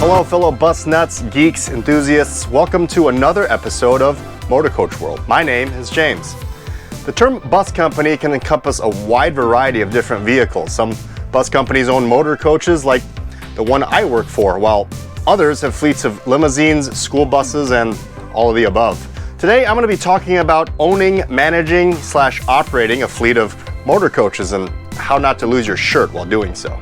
Hello fellow bus nuts, geeks, enthusiasts. Welcome to another episode of Motor Coach World. My name is James. The term bus company can encompass a wide variety of different vehicles. Some bus companies own motor coaches like the one I work for, while others have fleets of limousines, school buses, and all of the above. Today I'm going to be talking about owning, managing / operating a fleet of motor coaches and how not to lose your shirt while doing so.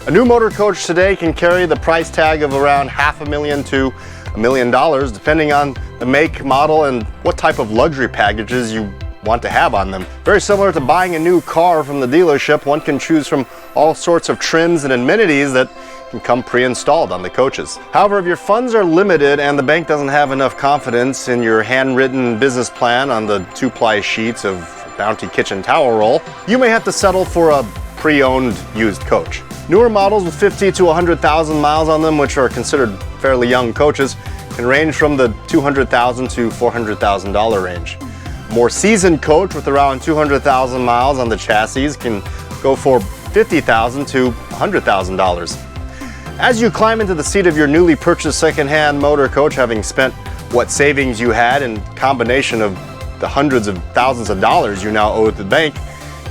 A new motor coach today can carry the price tag of around $500,000 to $1 million depending on the make, model, and what type of luxury packages you want to have on them. Very similar to buying a new car from the dealership, one can choose from all sorts of trims and amenities that can come pre-installed on the coaches. However, if your funds are limited and the bank doesn't have enough confidence in your handwritten business plan on the 2-ply sheets of Bounty kitchen towel roll, you may have to settle for a pre-owned used coach. Newer models with 50 to 100,000 miles on them, which are considered fairly young coaches, can range from the $200,000 to $400,000 range. A more seasoned coach with around 200,000 miles on the chassis can go for $50,000 to $100,000. As you climb into the seat of your newly purchased secondhand motor coach, having spent what savings you had in combination of the hundreds of thousands of dollars you now owe at the bank,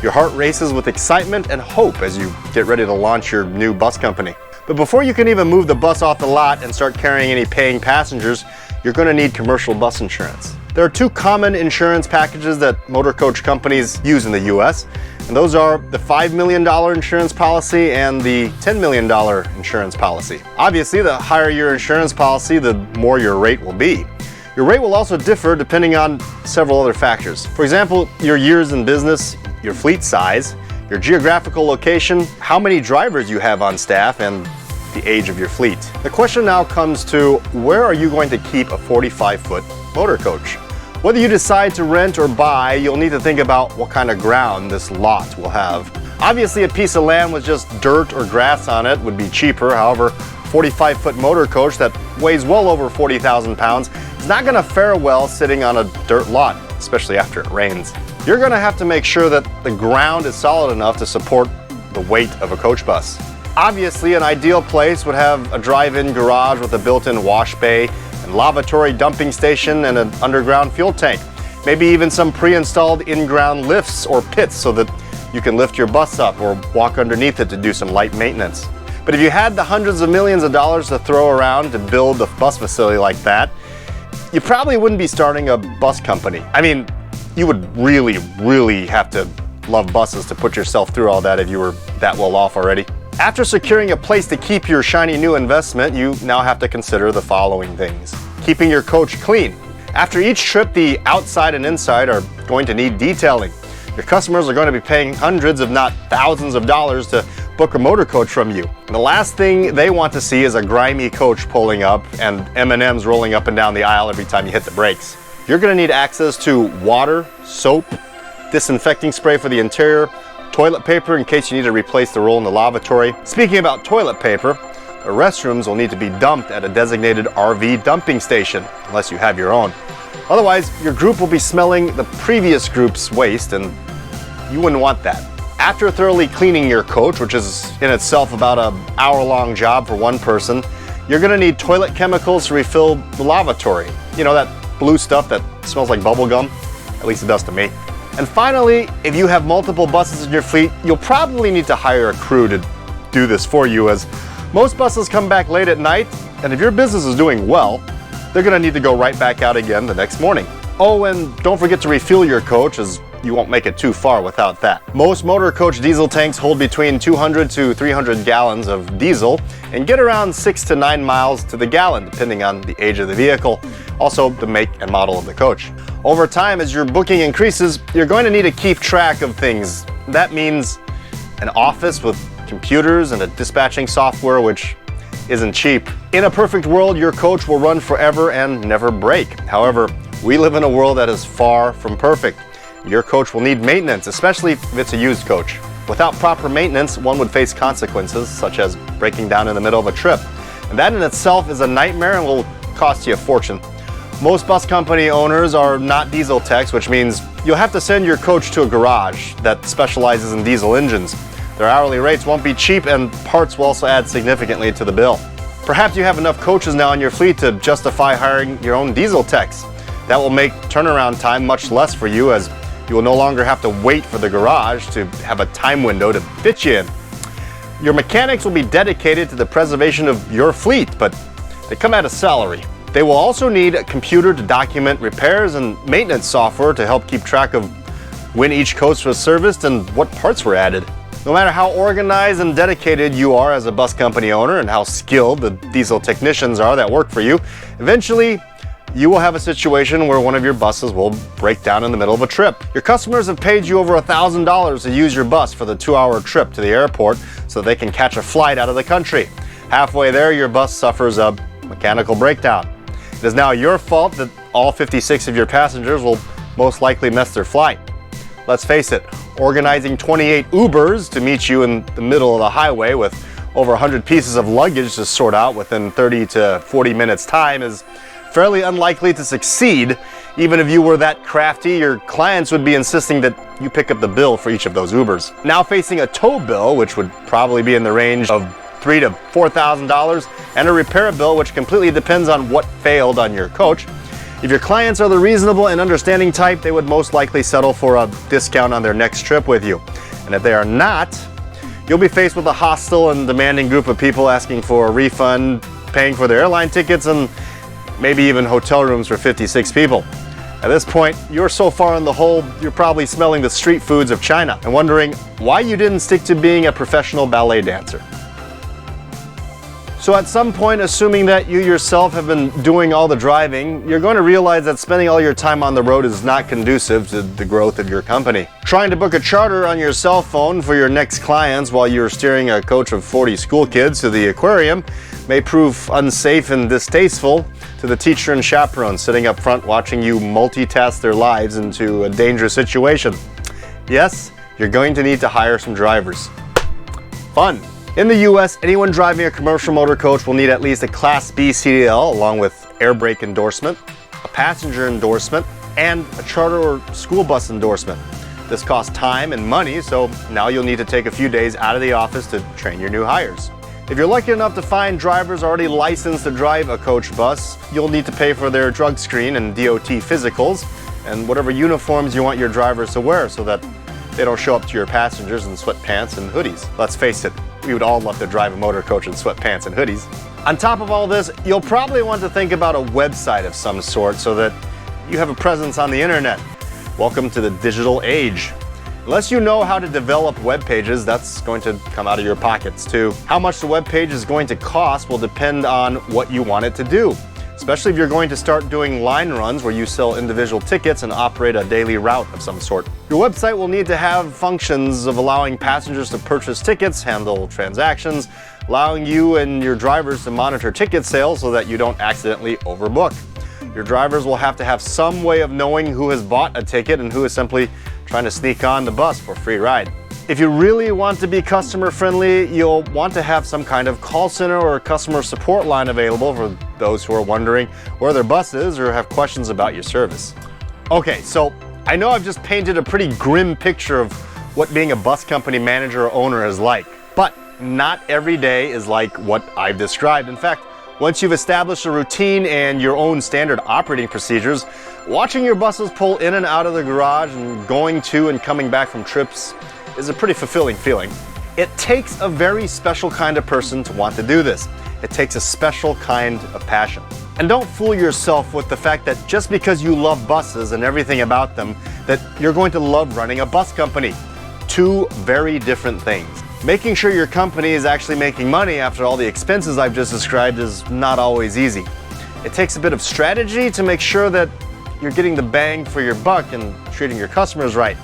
your heart races with excitement and hope as you get ready to launch your new bus company. But before you can even move the bus off the lot and start carrying any paying passengers, you're going to need commercial bus insurance. There are two common insurance packages that motor coach companies use in the US, and those are the $5 million insurance policy and the $10 million insurance policy. Obviously, the higher your insurance policy, the more your rate will be. Your rate will also differ depending on several other factors. For example, your years in business, your fleet size, your geographical location, how many drivers you have on staff, and the age of your fleet. The question now comes to, where are you going to keep a 45-foot motor coach? Whether you decide to rent or buy, you'll need to think about what kind of ground this lot will have. Obviously, a piece of land with just dirt or grass on it would be cheaper. However, 45-foot motor coach that weighs well over 40,000 pounds is not going to fare well sitting on a dirt lot, especially after it rains. You're going to have to make sure that the ground is solid enough to support the weight of a coach bus. Obviously, an ideal place would have a drive-in garage with a built-in wash bay and lavatory dumping station and an underground fuel tank. Maybe even some pre-installed in-ground lifts or pits so that you can lift your bus up or walk underneath it to do some light maintenance. But if you had the hundreds of millions of dollars to throw around to build a bus facility like that, you probably wouldn't be starting a bus company. I mean, you would really have to love buses to put yourself through all that if you were that well off already. After securing a place to keep your shiny new investment, you now have to consider the following things. Keeping your coach clean. After each trip, the outside and inside are going to need detailing. Your customers are going to be paying hundreds, if not thousands of dollars to book a motor coach from you. And the last thing they want to see is a grimy coach pulling up and M&Ms rolling up and down the aisle every time you hit the brakes. You're going to need access to water, soap, disinfecting spray for the interior, toilet paper in case you need to replace the roll in the lavatory. Speaking about toilet paper, the restrooms will need to be dumped at a designated RV dumping station, unless you have your own. Otherwise, your group will be smelling the previous group's waste, and you wouldn't want that. After thoroughly cleaning your coach, which is in itself about an hour-long job for one person, you're going to need toilet chemicals to refill the lavatory. You know, that blue stuff that smells like bubble gum? At least it does to me. And finally, if you have multiple buses in your fleet, you'll probably need to hire a crew to do this for you, as most buses come back late at night, and if your business is doing well, they're going to need to go right back out again the next morning. Oh, and don't forget to refuel your coach, as you won't make it too far without that. Most motor coach diesel tanks hold between 200 to 300 gallons of diesel and get around 6 to 9 miles to the gallon, depending on the age of the vehicle, also the make and model of the coach. Over time, as your booking increases, you're going to need to keep track of things. That means an office with computers and a dispatching software, which isn't cheap. In a perfect world, your coach will run forever and never break. However, we live in a world that is far from perfect. Your coach will need maintenance, especially if it's a used coach. Without proper maintenance, one would face consequences, such as breaking down in the middle of a trip. And that in itself is a nightmare and will cost you a fortune. Most bus company owners are not diesel techs, which means you'll have to send your coach to a garage that specializes in diesel engines. Their hourly rates won't be cheap, and parts will also add significantly to the bill. Perhaps you have enough coaches now in your fleet to justify hiring your own diesel techs. That will make turnaround time much less for you, as you will no longer have to wait for the garage to have a time window to fit you in. Your mechanics will be dedicated to the preservation of your fleet, but they come at a salary. They will also need a computer to document repairs and maintenance software to help keep track of when each coach was serviced and what parts were added. No matter how organized and dedicated you are as a bus company owner and how skilled the diesel technicians are that work for you, eventually you will have a situation where one of your buses will break down in the middle of a trip. Your customers have paid you over $1,000 to use your bus for the 2-hour trip to the airport so they can catch a flight out of the country. Halfway there, your bus suffers a mechanical breakdown. It is now your fault that all 56 of your passengers will most likely miss their flight. Let's face it, organizing 28 Ubers to meet you in the middle of the highway with over 100 pieces of luggage to sort out within 30 to 40 minutes time is fairly unlikely to succeed. Even if you were that crafty, your clients would be insisting that you pick up the bill for each of those Ubers. Now facing a tow bill, which would probably be in the range of $3,000 to $4,000, and a repair bill which completely depends on what failed on your coach. If your clients are the reasonable and understanding type, they would most likely settle for a discount on their next trip with you. And if they are not, you'll be faced with a hostile and demanding group of people asking for a refund, paying for their airline tickets, and maybe even hotel rooms for 56 people. At this point, you're so far in the hole, you're probably smelling the street foods of China and wondering why you didn't stick to being a professional ballet dancer. So at some point, assuming that you yourself have been doing all the driving, you're going to realize that spending all your time on the road is not conducive to the growth of your company. Trying to book a charter on your cell phone for your next clients while you're steering a coach of 40 school kids to the aquarium may prove unsafe and distasteful to the teacher and chaperone sitting up front watching you multitask their lives into a dangerous situation. Yes, you're going to need to hire some drivers. Fun. In the US, anyone driving a commercial motor coach will need at least a Class B CDL along with air brake endorsement, a passenger endorsement, and a charter or school bus endorsement. This costs time and money, so now you'll need to take a few days out of the office to train your new hires. If you're lucky enough to find drivers already licensed to drive a coach bus, you'll need to pay for their drug screen and DOT physicals and whatever uniforms you want your drivers to wear so that they don't show up to your passengers in sweatpants and hoodies. Let's face it, we would all love to drive a motor coach in sweatpants and hoodies. On top of all this, you'll probably want to think about a website of some sort so that you have a presence on the internet. Welcome to the digital age. Unless you know how to develop web pages, that's going to come out of your pockets too. How much the web page is going to cost will depend on what you want it to do, especially if you're going to start doing line runs where you sell individual tickets and operate a daily route of some sort. Your website will need to have functions of allowing passengers to purchase tickets, handle transactions, allowing you and your drivers to monitor ticket sales so that you don't accidentally overbook. Your drivers will have to have some way of knowing who has bought a ticket and who is simply trying to sneak on the bus for a free ride. If you really want to be customer friendly, you'll want to have some kind of call center or customer support line available for those who are wondering where their bus is or have questions about your service. Okay, so I know I've just painted a pretty grim picture of what being a bus company manager or owner is like, but not every day is like what I've described. In fact, once you've established a routine and your own standard operating procedures, watching your buses pull in and out of the garage and going to and coming back from trips is a pretty fulfilling feeling. It takes a very special kind of person to want to do this. It takes a special kind of passion. And don't fool yourself with the fact that just because you love buses and everything about them, that you're going to love running a bus company. Two very different things. Making sure your company is actually making money after all the expenses I've just described is not always easy. It takes a bit of strategy to make sure that you're getting the bang for your buck and treating your customers right.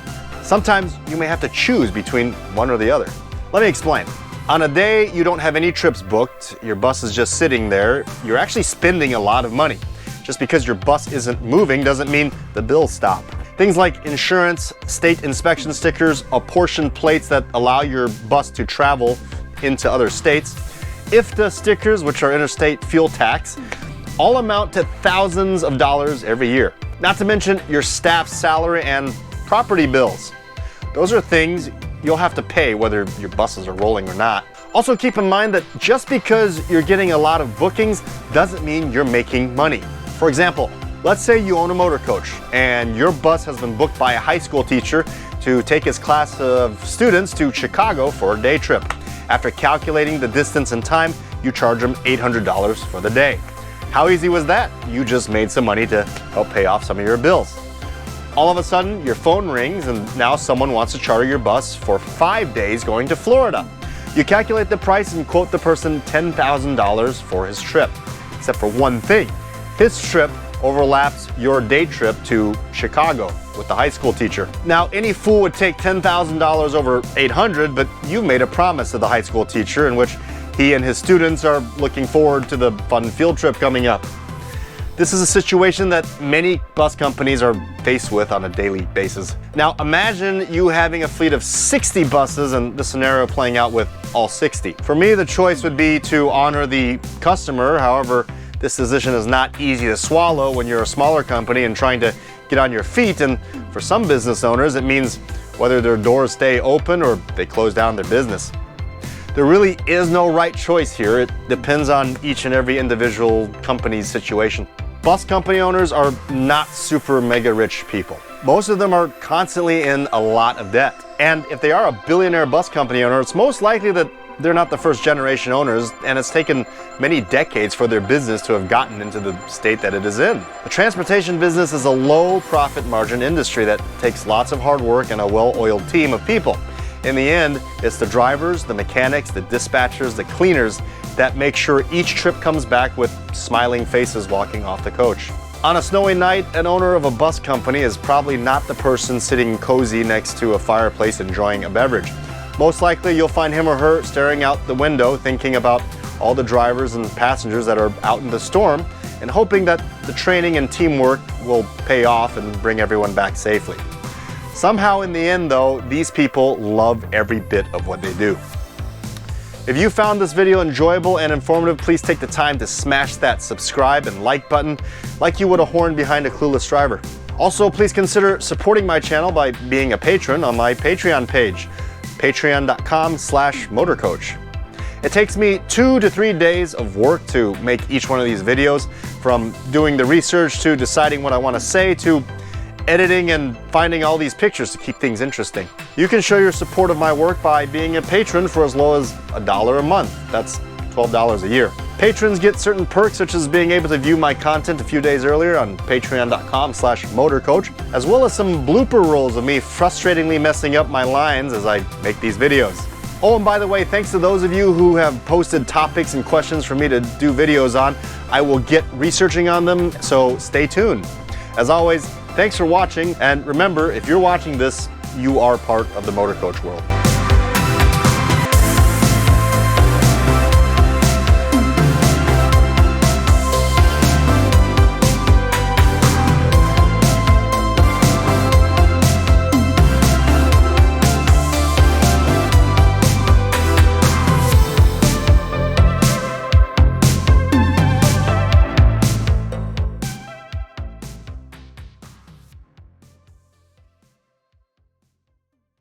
Sometimes you may have to choose between one or the other. Let me explain. On a day you don't have any trips booked, your bus is just sitting there, you're actually spending a lot of money. Just because your bus isn't moving doesn't mean the bills stop. Things like insurance, state inspection stickers, apportioned plates that allow your bus to travel into other states, IFTA stickers, which are interstate fuel tax, all amount to thousands of dollars every year. Not to mention your staff's salary and property bills. Those are things you'll have to pay whether your buses are rolling or not. Also keep in mind that just because you're getting a lot of bookings doesn't mean you're making money. For example, let's say you own a motor coach and your bus has been booked by a high school teacher to take his class of students to Chicago for a day trip. After calculating the distance and time, you charge him $800 for the day. How easy was that? You just made some money to help pay off some of your bills. All of a sudden, your phone rings and now someone wants to charter your bus for 5 days going to Florida. You calculate the price and quote the person $10,000 for his trip. Except for one thing, his trip overlaps your day trip to Chicago with the high school teacher. Now, any fool would take $10,000 over $800, but you made a promise to the high school teacher in which he and his students are looking forward to the fun field trip coming up. This is a situation that many bus companies are faced with on a daily basis. Now imagine you having a fleet of 60 buses and the scenario playing out with all 60. For me, the choice would be to honor the customer. However, this decision is not easy to swallow when you're a smaller company and trying to get on your feet. And for some business owners, it means whether their doors stay open or they close down their business. There really is no right choice here. It depends on each and every individual company's situation. Bus company owners are not super mega rich people. Most of them are constantly in a lot of debt. And if they are a billionaire bus company owner, it's most likely that they're not the first generation owners, and it's taken many decades for their business to have gotten into the state that it is in. The transportation business is a low profit margin industry that takes lots of hard work and a well-oiled team of people. In the end, it's the drivers, the mechanics, the dispatchers, the cleaners that make sure each trip comes back with smiling faces walking off the coach. On a snowy night, an owner of a bus company is probably not the person sitting cozy next to a fireplace enjoying a beverage. Most likely you'll find him or her staring out the window thinking about all the drivers and passengers that are out in the storm and hoping that the training and teamwork will pay off and bring everyone back safely. Somehow in the end though, these people love every bit of what they do. If you found this video enjoyable and informative, please take the time to smash that subscribe and like button like you would a horn behind a clueless driver. Also, please consider supporting my channel by being a patron on my Patreon page, patreon.com/motorcoach. It takes me 2 to 3 days of work to make each one of these videos, from doing the research to deciding what I want to say to editing and finding all these pictures to keep things interesting. You can show your support of my work by being a patron for as low as $1 a month. That's $12 a year. Patrons get certain perks such as being able to view my content a few days earlier on patreon.com/motorcoach, as well as some blooper rolls of me frustratingly messing up my lines as I make these videos. Oh, and by the way, thanks to those of you who have posted topics and questions for me to do videos on. I will get researching on them, so stay tuned. As always, thanks for watching, and remember, if you're watching this, you are part of the motor coach world.